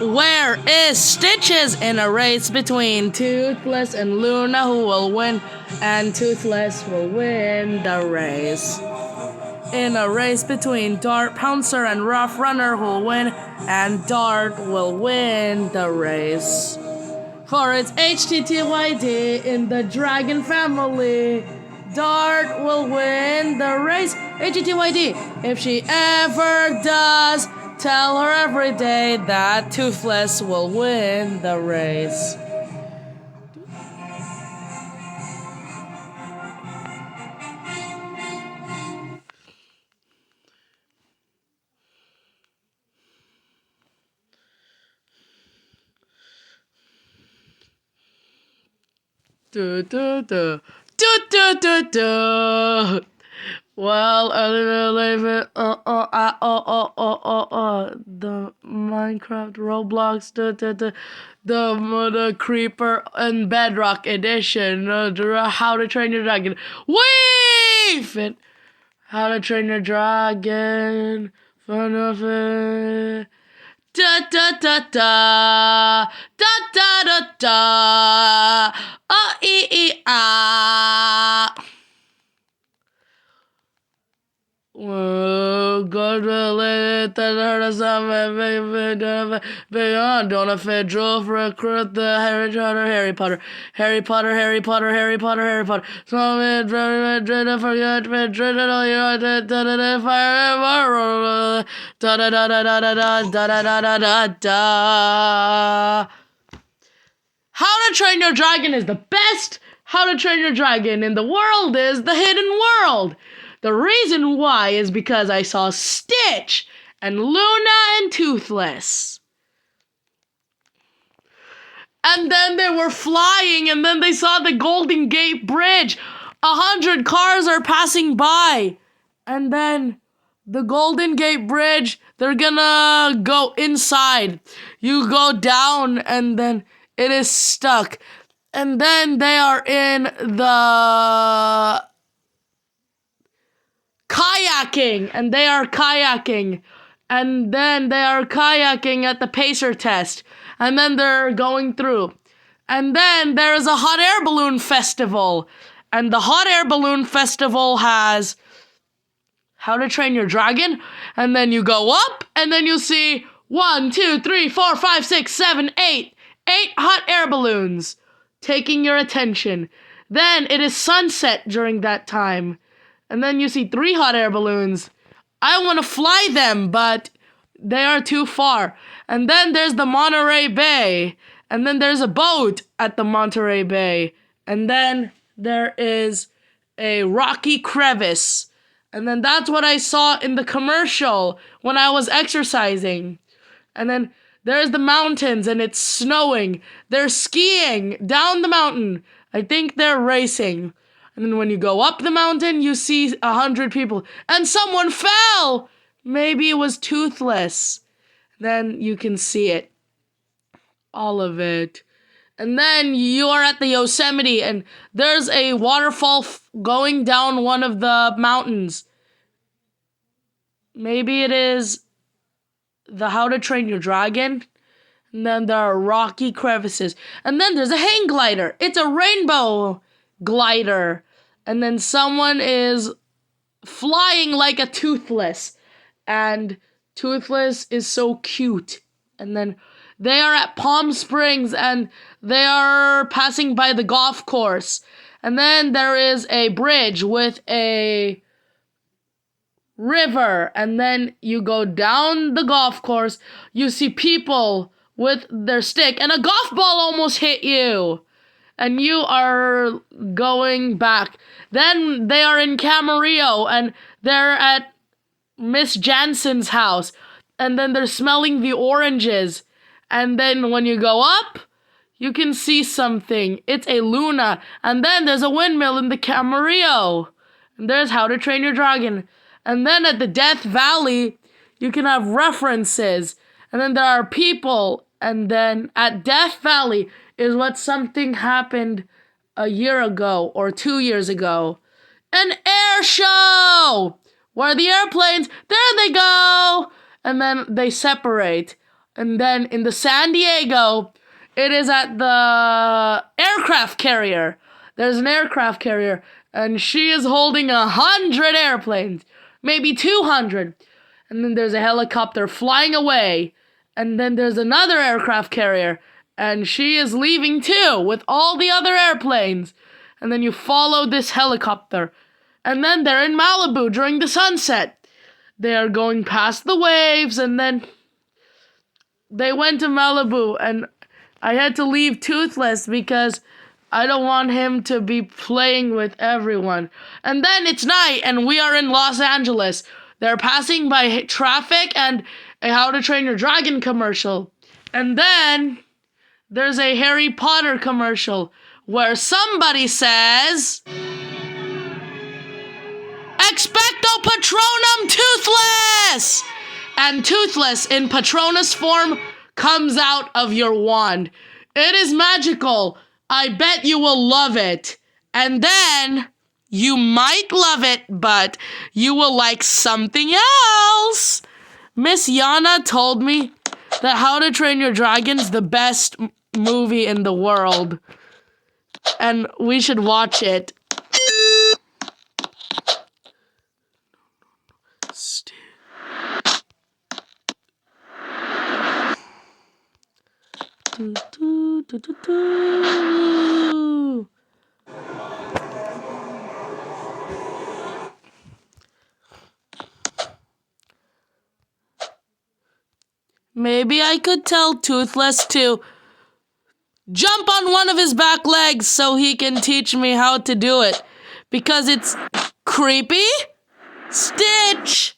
Where is Stitches in a race between Toothless and Luna? Who will win? And Toothless will win the race. In a race between Dart Pouncer and Rough Runner, who will win? And Dart will win the race. For it's HTTYD in the Dragon family. Dart will win the race. HTTYD. If she ever does, tell her every day that Toothless will win the race. Do do do do do do do. Well, the Minecraft Roblox, the Creeper and Bedrock edition, How to Train Your Dragon. Wave it. How to Train Your Dragon. Fun of it. Da da da da da da da da. Ah. God let beyond on a federal recruit the Harry Potter. So Madrid forget Madrid all you fire da da da da da da da da da da da. How to Train Your Dragon is the best How to Train Your Dragon in the world is the Hidden World. The reason why is because I saw Stitch and Luna and Toothless. And then they were flying and then they saw the Golden Gate Bridge. 100 cars are passing by. And then the Golden Gate Bridge, they're gonna go inside. You go down and then it is stuck. And then they are in the kayaking, and they are kayaking, and then they are kayaking at the pacer test, and then they're going through, and then there is a hot air balloon festival, and the hot air balloon festival has How to Train Your Dragon, and then you go up, and then you see 1, 2, 3, 4, 5, 6, 7, 8 hot air balloons taking your attention. Then it is sunset during that time. And then you see 3 hot air balloons. I want to fly them, but they are too far. And then there's the Monterey Bay. And then there's a boat at the Monterey Bay. And then there is a rocky crevice. And then that's what I saw in the commercial when I was exercising. And then there's the mountains and it's snowing. They're skiing down the mountain. I think they're racing. And then when you go up the mountain, you see 100 people. And someone fell! Maybe it was Toothless. Then you can see it. All of it. And then you are at the Yosemite, and there's a waterfall going down one of the mountains. Maybe it is the How to Train Your Dragon. And then there are rocky crevices. And then there's a hang glider. It's a rainbow glider, and then someone is flying like a Toothless, and Toothless is so cute. And then they are at Palm Springs and they are passing by the golf course, and then there is a bridge with a river, and then you go down the golf course, you see people with their stick, and a golf ball almost hit you. And you are going back. Then they are in Camarillo, and they're at Miss Jansen's house. And then they're smelling the oranges. And then when you go up, you can see something. It's a Luna. And then there's a windmill in the Camarillo. And there's How to Train Your Dragon. And then at the Death Valley, you can have references. And then there are people. And then at Death Valley is what something happened a year ago or 2 years ago. An air show! Where the airplanes, there they go! And then they separate. And then in the San Diego, it is at the aircraft carrier. There's an aircraft carrier, and she is holding 100 airplanes, maybe 200. And then there's a helicopter flying away. And then there's another aircraft carrier, and she is leaving too with all the other airplanes. And then you follow this helicopter. And then they're in Malibu during the sunset. They are going past the waves, and then they went to Malibu, and I had to leave Toothless because I don't want him to be playing with everyone. And then it's night, and we are in Los Angeles. They're passing by traffic and a How to Train Your Dragon commercial. And then there's a Harry Potter commercial where somebody says, Expecto Patronum Toothless! And Toothless in Patronus form comes out of your wand. It is magical. I bet you will love it. And then you might love it, but you will like something else. Miss Yana told me that How to Train Your Dragon's the best movie in the world. And we should watch it. Maybe I could tell Toothless to jump on one of his back legs so he can teach me how to do it. Because it's creepy. Stitch!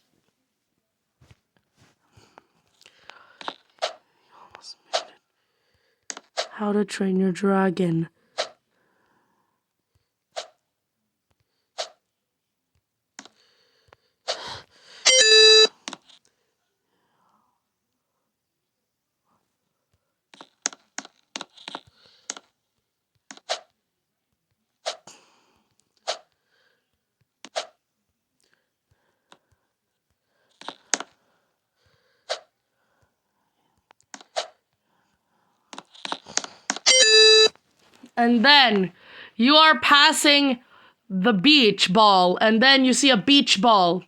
How to Train Your Dragon. And then you are passing the beach ball, and then you see a beach ball.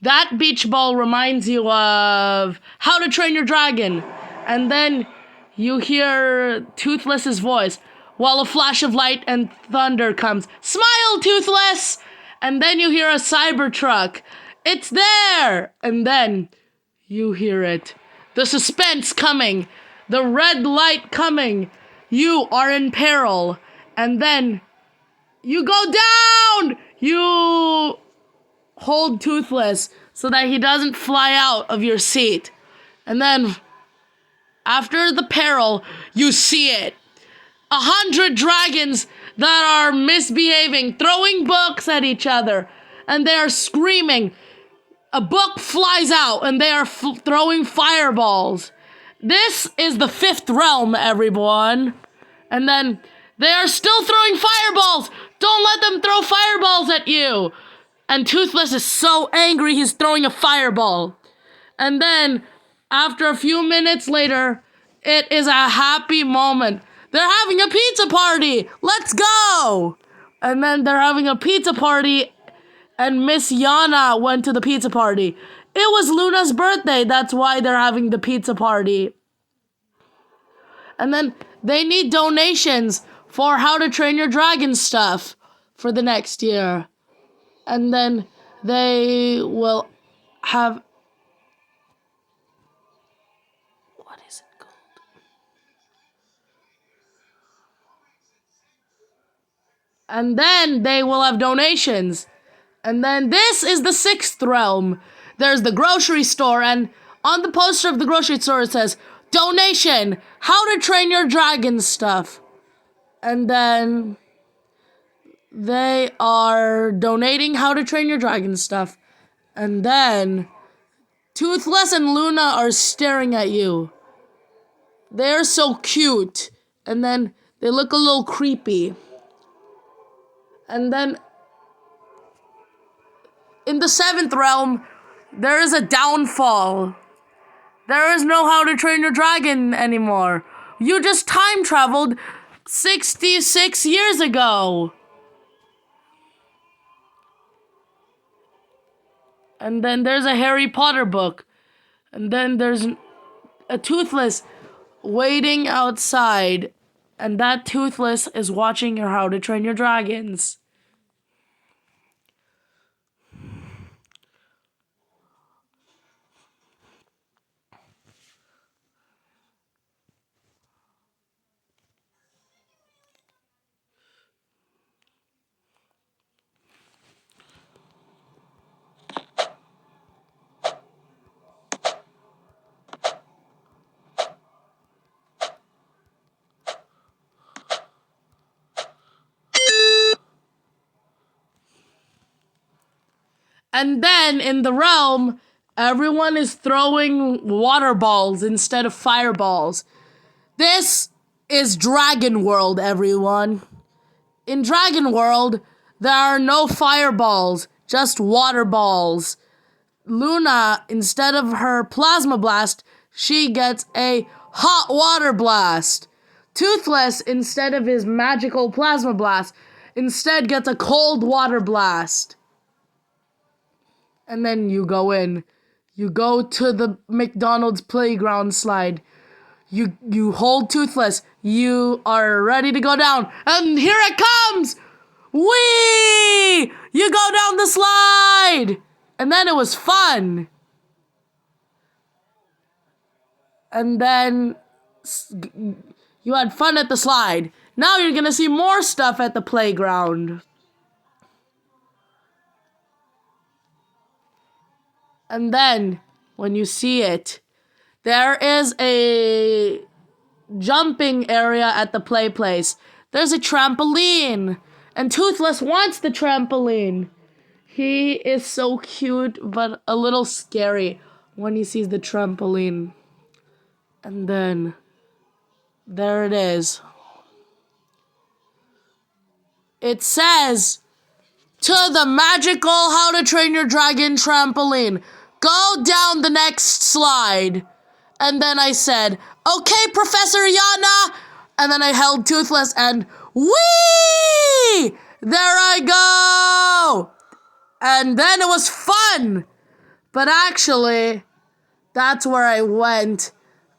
That beach ball reminds you of How to Train Your Dragon. And then you hear Toothless's voice while a flash of light and thunder comes. Smile, Toothless! And then you hear a Cybertruck. It's there! And then you hear it. The suspense coming. The red light coming. You are in peril. And then you go down! You hold Toothless so that he doesn't fly out of your seat. And then, after the peril, you see it. 100 dragons that are misbehaving, throwing books at each other. And they are screaming. A book flies out and they are throwing fireballs. This is the 5th realm, everyone. And then they are still throwing fireballs. Don't let them throw fireballs at you. And Toothless is so angry he's throwing a fireball. And then, after a few minutes later, it is a happy moment. They're having a pizza party. Let's go. And then they're having a pizza party, and Miss Yana went to the pizza party. It was Luna's birthday. That's why they're having the pizza party. And then they need donations for How to Train Your Dragon stuff for the next year. And then they will have... What is it called? And then they will have donations. And then this is the 6th realm. There's the grocery store, and on the poster of the grocery store it says, Donation, How to Train Your Dragon stuff. And then they are donating How to Train Your Dragon stuff. And then Toothless and Luna are staring at you. They're so cute. And then they look a little creepy. And then in the 7th realm, there is a downfall. There is no How to Train Your Dragon anymore. You just time traveled 66 years ago. And then there's a Harry Potter book. And then there's a Toothless waiting outside. And that Toothless is watching your How to Train Your Dragons. And then in the realm, everyone is throwing water balls instead of fireballs. This is Dragon World, everyone. In Dragon World, there are no fireballs, just water balls. Luna, instead of her plasma blast, she gets a hot water blast. Toothless, instead of his magical plasma blast, instead gets a cold water blast. And then you go in. You go to the McDonald's playground slide. You hold Toothless. You are ready to go down. And here it comes! Whee! You go down the slide! And then it was fun. And then you had fun at the slide. Now you're gonna see more stuff at the playground. And then, when you see it, there is a jumping area at the play place. There's a trampoline. And Toothless wants the trampoline. He is so cute, but a little scary when he sees the trampoline. And then, there it is. It says, to the magical How to Train Your Dragon trampoline. Go down the next slide. And then I said, okay, Professor Yana. And then I held Toothless and whee! There I go. And then it was fun. But actually, that's where I went.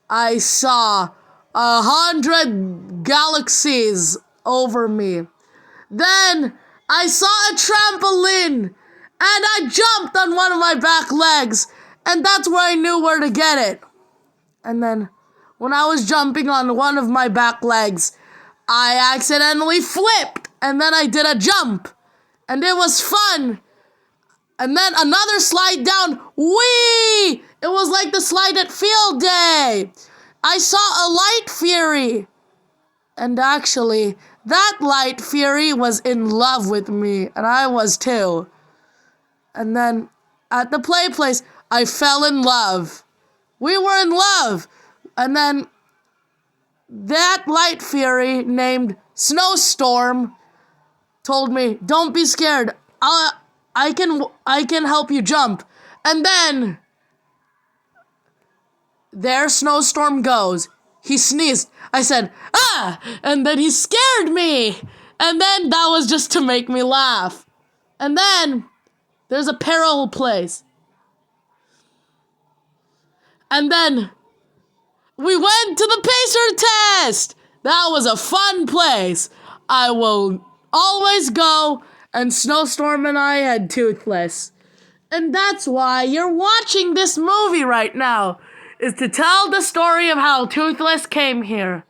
I saw 100 galaxies over me. Then I saw a trampoline, and I jumped on one of my back legs, and that's where I knew where to get it. And then, when I was jumping on one of my back legs, I accidentally flipped, and then I did a jump, and it was fun. And then another slide down, whee! It was like the slide at field day. I saw a light fury. And actually, that light fury was in love with me, and I was too. And then, at the play place, I fell in love. We were in love. And then, that light fury named Snowstorm told me, don't be scared. I can help you jump. And then, there Snowstorm goes. He sneezed. I said, ah! And then he scared me. And then that was just to make me laugh. And then there's a peril place. And then we went to the pacer test. That was a fun place. I will always go. And Snowstorm and I had Toothless. And that's why you're watching this movie right now, is to tell the story of how Toothless came here.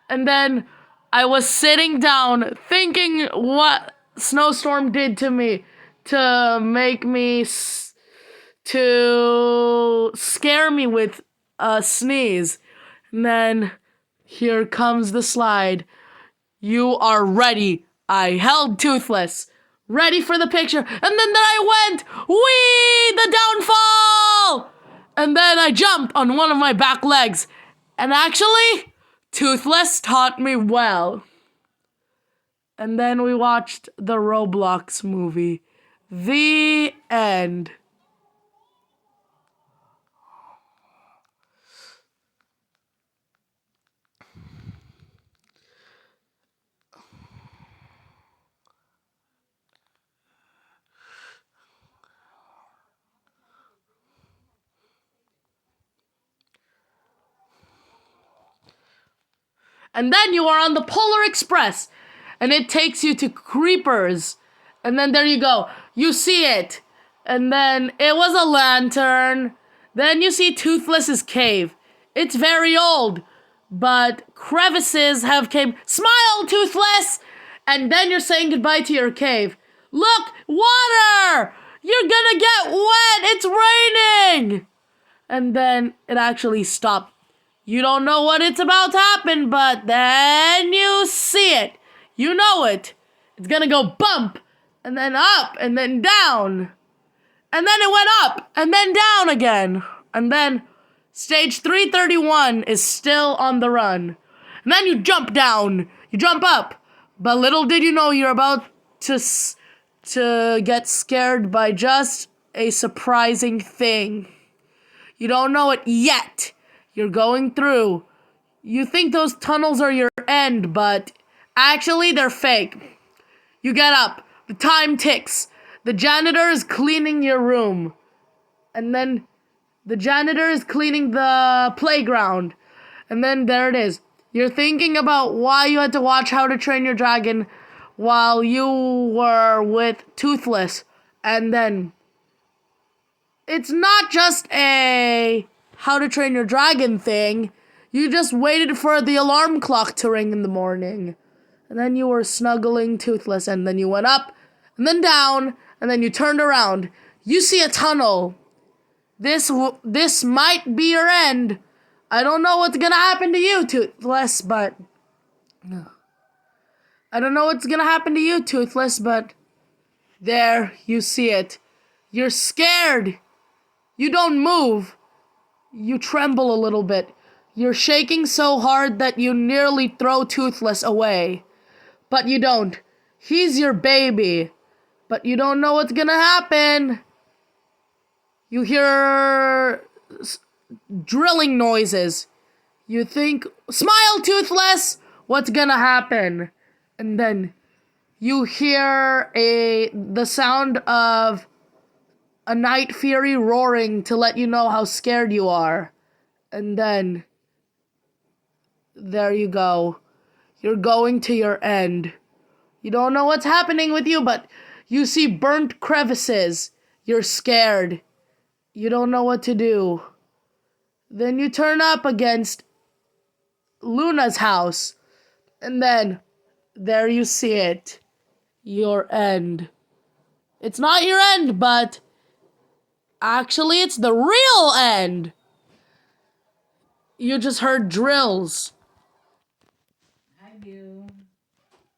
And then I was sitting down thinking what Snowstorm did to me to make me, to scare me with a sneeze. And then here comes the slide. You are ready. I held Toothless. Ready for the picture. And then I went, whee, the downfall. And then I jumped on one of my back legs. And actually, Toothless taught me well. And then we watched the Roblox movie. The end. And then you are on the Polar Express, and it takes you to Creepers. And then there you go. You see it. And then it was a lantern. Then you see Toothless's cave. It's very old, but crevices have came. Smile, Toothless! And then you're saying goodbye to your cave. Look, water! You're gonna get wet! It's raining! And then it actually stopped. You don't know what it's about to happen, but then you see it. You know it. It's gonna go bump, and then up, and then down. And then it went up, and then down again. And then stage 331 is still on the run. And then you jump down. You jump up. But little did you know you're about to get scared by just a surprising thing. You don't know it yet. You're going through. You think those tunnels are your end, but actually they're fake. You get up. The time ticks. The janitor is cleaning your room. And then the janitor is cleaning the playground. And then there it is. You're thinking about why you had to watch How to Train Your Dragon while you were with Toothless. And then it's not just a How to Train Your Dragon thing. You just waited for the alarm clock to ring in the morning. And then you were snuggling Toothless, and then you went up, and then down, and then you turned around. You see a tunnel. This might be your end. I don't know what's gonna happen to you, Toothless, but there, you see it. You're scared. You don't move. You tremble a little bit. You're shaking so hard that you nearly throw Toothless away. But you don't. He's your baby. But you don't know what's gonna happen. You hear drilling noises. You think, smile, Toothless! What's gonna happen? And then you hear the sound of a night fury roaring to let you know how scared you are. And then there you go. You're going to your end. You don't know what's happening with you, but you see burnt crevices. You're scared. You don't know what to do. Then you turn up against Luna's house. And then there you see it. Your end. It's not your end, but actually it's the real end. You just heard drills.